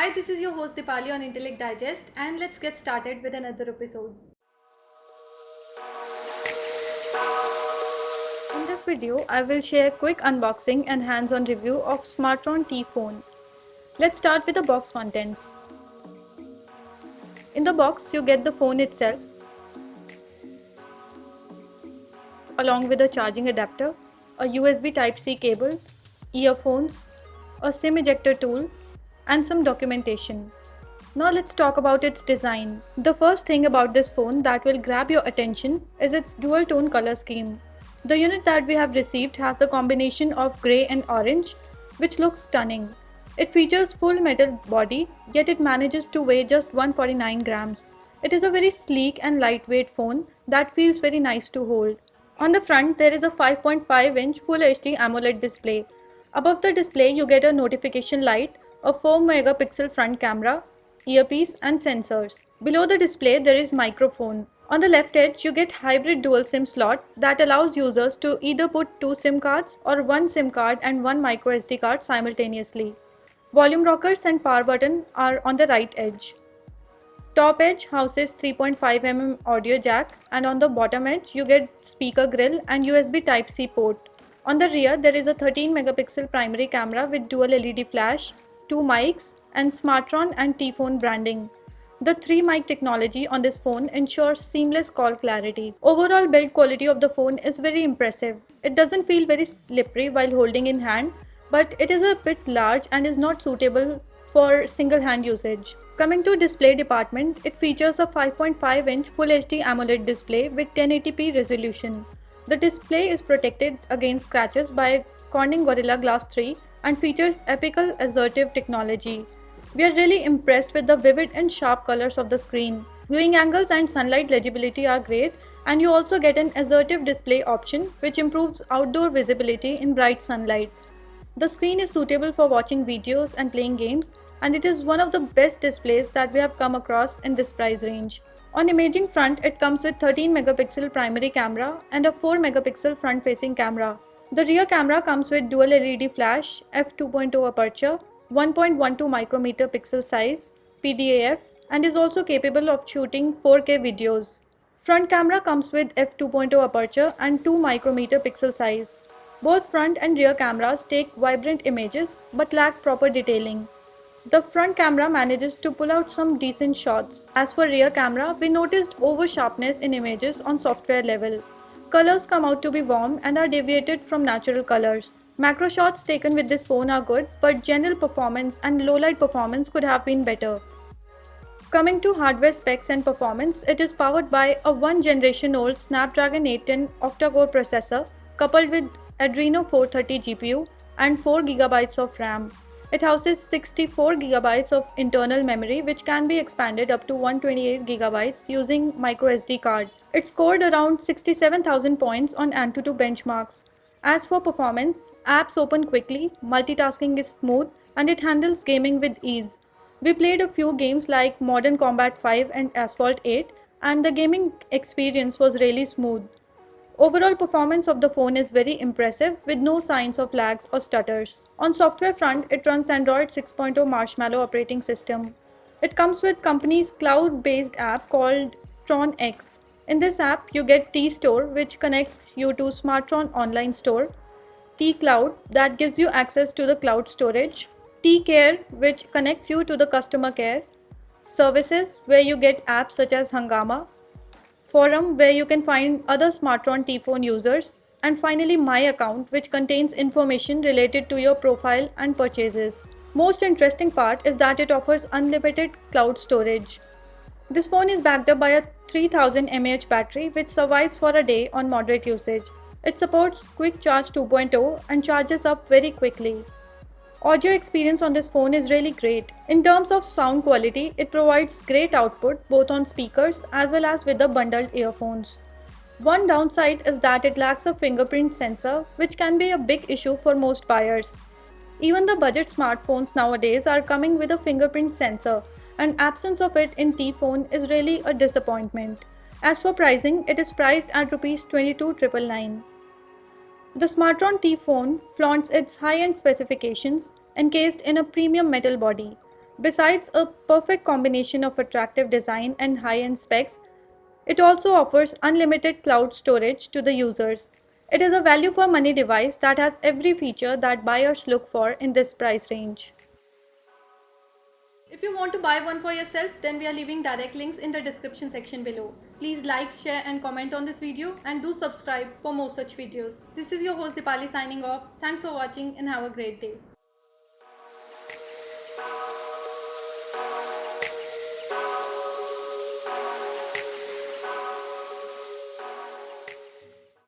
Hi, this is your host Dipali on Intellect Digest, and let's get started with another episode. In this video, I will share a quick unboxing and hands-on review of Smartron T phone. Let's start with the box contents. In the box, you get the phone itself, along with a charging adapter, a USB Type-C cable, earphones, a SIM ejector tool, and some documentation. Now let's talk about its design. The first thing about this phone that will grab your attention is its dual tone color scheme. The unit that we have received has a combination of grey and orange, which looks stunning. It features full metal body, yet it manages to weigh just 149 grams. It is a very sleek and lightweight phone that feels very nice to hold. On the front, there is a 5.5-inch Full HD AMOLED display. Above the display, you get a notification light, a 4-megapixel front camera, earpiece and sensors. Below the display, there is microphone. On the left edge, you get hybrid dual SIM slot that allows users to either put two SIM cards or one SIM card and one micro SD card simultaneously. Volume rockers and power button are on the right edge. Top edge houses 3.5 mm audio jack, and on the bottom edge you get speaker grill and USB Type-C port. On the rear there is a 13 megapixel primary camera with dual LED flash, two mics and Smartron and T-Phone branding. The 3-mic technology on this phone ensures seamless call clarity. Overall build quality of the phone is very impressive. It doesn't feel very slippery while holding in hand, but it is a bit large and is not suitable for single hand usage. Coming to display department, it features a 5.5-inch Full HD AMOLED display with 1080p resolution. The display is protected against scratches by Corning Gorilla Glass 3 and features Apical Assertive technology. We are really impressed with the vivid and sharp colors of the screen. Viewing angles and sunlight legibility are great, and you also get an assertive display option which improves outdoor visibility in bright sunlight. The screen is suitable for watching videos and playing games, and it is one of the best displays that we have come across in this price range. On imaging front, it comes with 13 megapixel primary camera and a 4 megapixel front facing camera. The rear camera comes with dual LED flash, f2.0 aperture, 1.12 micrometer pixel size, PDAF, and is also capable of shooting 4K videos. Front camera comes with f2.0 aperture and 2 micrometer pixel size. Both front and rear cameras take vibrant images but lack proper detailing. The front camera manages to pull out some decent shots. As for rear camera, we noticed over sharpness in images on software level. Colors come out to be warm and are deviated from natural colors. Macro shots taken with this phone are good, but general performance and low light performance could have been better. Coming to hardware specs and performance, it is powered by a 1 generation old Snapdragon 810 octa-core processor coupled with Adreno 430 GPU and 4 GB of RAM. It houses 64 GB of internal memory, which can be expanded up to 128 GB using microSD card. It scored around 67,000 points on Antutu benchmarks. As for performance, apps open quickly, multitasking is smooth, and it handles gaming with ease. We played a few games like Modern Combat 5 and Asphalt 8, and the gaming experience was really smooth. Overall performance of the phone is very impressive with no signs of lags or stutters. On software front, it runs Android 6.0 Marshmallow operating system. It comes with company's cloud-based app called Tron X. In this app, you get T-Store, which connects you to Smartron online store, T-Cloud that gives you access to the cloud storage, T-Care which connects you to the customer care, Services where you get apps such as Hangama, Forum where you can find other Smartron T-phone users, and finally My Account, which contains information related to your profile and purchases. Most interesting part is that it offers unlimited cloud storage. This phone is backed up by a 3000 mAh battery which survives for a day on moderate usage. It supports Quick Charge 2.0 and charges up very quickly. Audio experience on this phone is really great. In terms of sound quality, it provides great output both on speakers as well as with the bundled earphones. One downside is that it lacks a fingerprint sensor, which can be a big issue for most buyers. Even the budget smartphones nowadays are coming with a fingerprint sensor, and absence of it in T-phone is really a disappointment. As for pricing, it is priced at Rs 22,999. The Smartron T phone flaunts its high-end specifications encased in a premium metal body. Besides a perfect combination of attractive design and high-end specs, it also offers unlimited cloud storage to the users. It is a value for money device that has every feature that buyers look for in this price range. If you want to buy one for yourself, then we are leaving direct links in the description section below. Please like, share and comment on this video and do subscribe for more such videos. This is your host Dipali signing off. Thanks for watching and have a great day.